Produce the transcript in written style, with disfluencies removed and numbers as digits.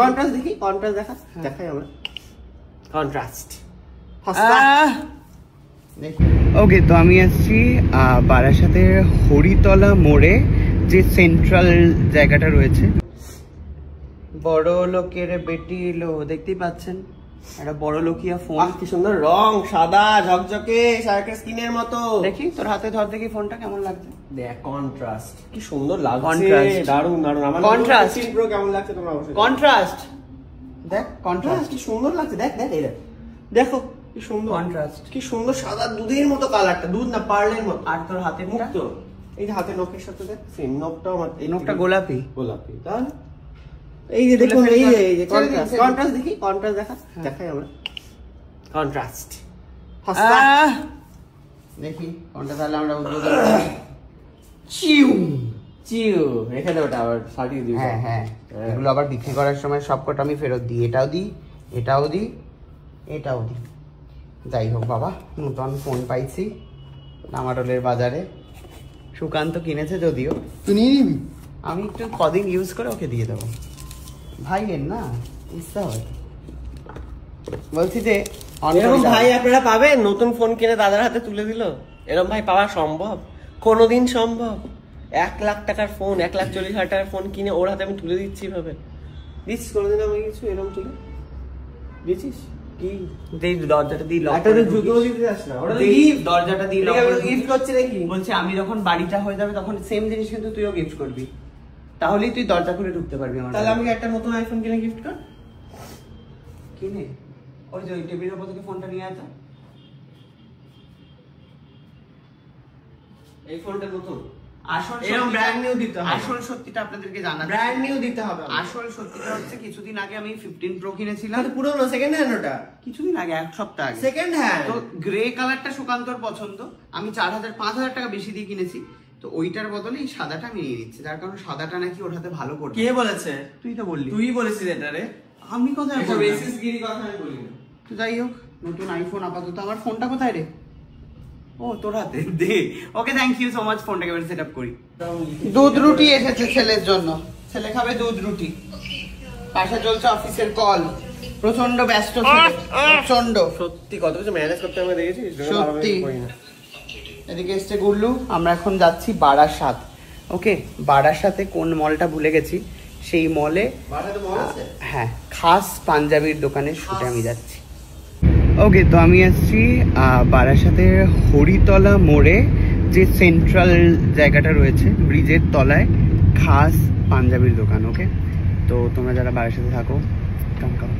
Contrast দেখি, contrast দেখাই আমরা কন্ট্রাস্ট। ওকে, তো আমি আসছি বারাসাতের হরিতলা মোড়ে, যে সেন্ট্রাল জায়গাটা রয়েছে। বড় লোকের বেটি এলো, দেখতেই পাচ্ছেন একটা বড় লোকিয়া ফোন। কি সুন্দর রং, সাদা ঝকঝকে শার্কের স্কিনের মতো। দেখি তোর হাতে ধর, দেখি ফোনটা কেমন লাগছে। দেখ কন্ট্রাস্ট কি সুন্দর লাগছে, কন্ট্রাস্ট দারুণ দারুণ। আমার কন্ট্রাস্ট প্রো কেমন লাগছে তোমরা অবশ্যই। কন্ট্রাস্ট দেখ, কন্ট্রাস্ট কি সুন্দর লাগছে। দেখ দেখ এই দেখো কি সুন্দর কন্ট্রাস্ট, কি সুন্দর সাদা দুধের মতো কালারটা, দুধ না পার্লের মতো। আর তোর হাতে মুক্ত, এই যে হাতের নখের সাথে দেখ সেম নখটাও আমার, এই নখটা গোলাপি গোলাপি। তাহলে এই যে দেখুন, এই যে কন্ট্রাস্ট, কন্ট্রাস্ট দেখি, কন্ট্রাস্ট দেখাই আমরা কন্ট্রাস্ট। দেখি কোনটা তাহলে আমরা উদ্বোধন। চিউ চিউ রেখে দেবো, ওটা আবার ফাটিয়ে দিই। হ্যাঁ হ্যাঁ, এগুলো আবার বিক্রি করার সময় সবকটা আমি ফেরত দিই। এটাও দিই, এটাও দিই, এটাও দিই। যাই হোক বাবা, নতুন ফোন পাইছি নামাডলের বাজারে। সুকান্ত কিনেছে যদিও, তুই নিয়ে নিবি, আমি একটু কদিন ইউজ করে ওকে দিয়ে দেবো। ভাইয়ের না ইচ্ছা হয়, বলছি যে এরকম ভাই আপনারা পাবেন? নতুন ফোন কিনে দাদার হাতে তুলে দিল, এরকম ভাই পাওয়া সম্ভব? কোনোদিন সম্ভব? 1,00,000 টাকার ফোন, 1,40,000 টাকার ফোন কিনে ওর হাতে আমি তুলে দিচ্ছি ভাবে? দিচ্ছিস কোনোদিন আমি কিছু এরকম তুলে দিচ্ছিস? কি দরজাটা দিয়ে লক করে জুতো দিতে যাস না, ওটা গিফট। দরজাটা দিয়ে লক করে গিফট করছিস নাকি? বলছে আমি যখন বাড়িটা হয়ে যাবে তখন সেম জিনিস কিন্তু তুইও গিফট করবি, তাহলেই তুই দরজা খুলে ঢুকতে পারবি আমার। তাহলে আমাকে একটা নতুন আইফোন কিনে গিফট কর। কিনে ওই যে ওই টেবিলের উপর থেকে ফোনটা নিয়ে আয় তো। এই ফোনটা নতুন, আসল এরকম ব্র্যান্ড নিউ দিতে হবে। আসল সত্যিটা আপনাদেরকে জানাচ্ছি, ব্র্যান্ড নিউ দিতে হবে। আসল সত্যিটা হচ্ছে কিছুদিন আগে আমি 15 প্রো কিনেছিলাম। আর পুরনো সেকেন্ড হ্যান্ড, ওটা কিছুদিন আগে, এক সপ্তাহ আগে সেকেন্ড হ্যান্ড। তো গ্রে কালারটা সুকান্তর পছন্দ, আমি 4,000-5,000 টাকা বেশি দিয়ে কিনেছি। তো ওইটার বদলে এই সাদাটা আমি নিয়ে নিচ্ছি, তার কারণ সাদাটা নাকি ওর হাতে ভালো করবে। কে বলেছে? তুই তো বললি। তুই বলেছিস এটা রে? আমি কোথায় এটা বেসিস গিরি কথা আমি বলি না। তো যাই হোক, নতুন আইফোন আপাতত। আমার ফোনটা কোথায় রে? ও তোর হাতে, দে। ওকে, থ্যাংক ইউ সো মাচ। ফোনটাকে এবার সেট আপ করি। দুধ রুটি এসেছে ছেলের জন্য, ছেলে খাবে দুধ রুটি। পাশে চলছে অফিসের কল, প্রচন্ড ব্যস্ত ছেলে, প্রচন্ড। সত্যি কত কিছু ম্যানেজ করতে আমি দেখেছিস, সত্যি। এদিকে এসছে গুল্লু। আমরা এখন যাচ্ছি বারাসাত। ওকে, বারাসাতে কোন মলটা ভুলে গেছি, সেই মলে হ্যাঁ খাস পাঞ্জাবির দোকানের শুটে আমি যাচ্ছি। ওকে, তো আমি আসছি বারাসাতের হরিতলা মোড়ে, যে সেন্ট্রাল জায়গাটা রয়েছে ব্রিজের তলায়, খাস পাঞ্জাবির দোকান। ওকে, তো তোমরা যারা বারাসাতে থাকো, কাম কাম।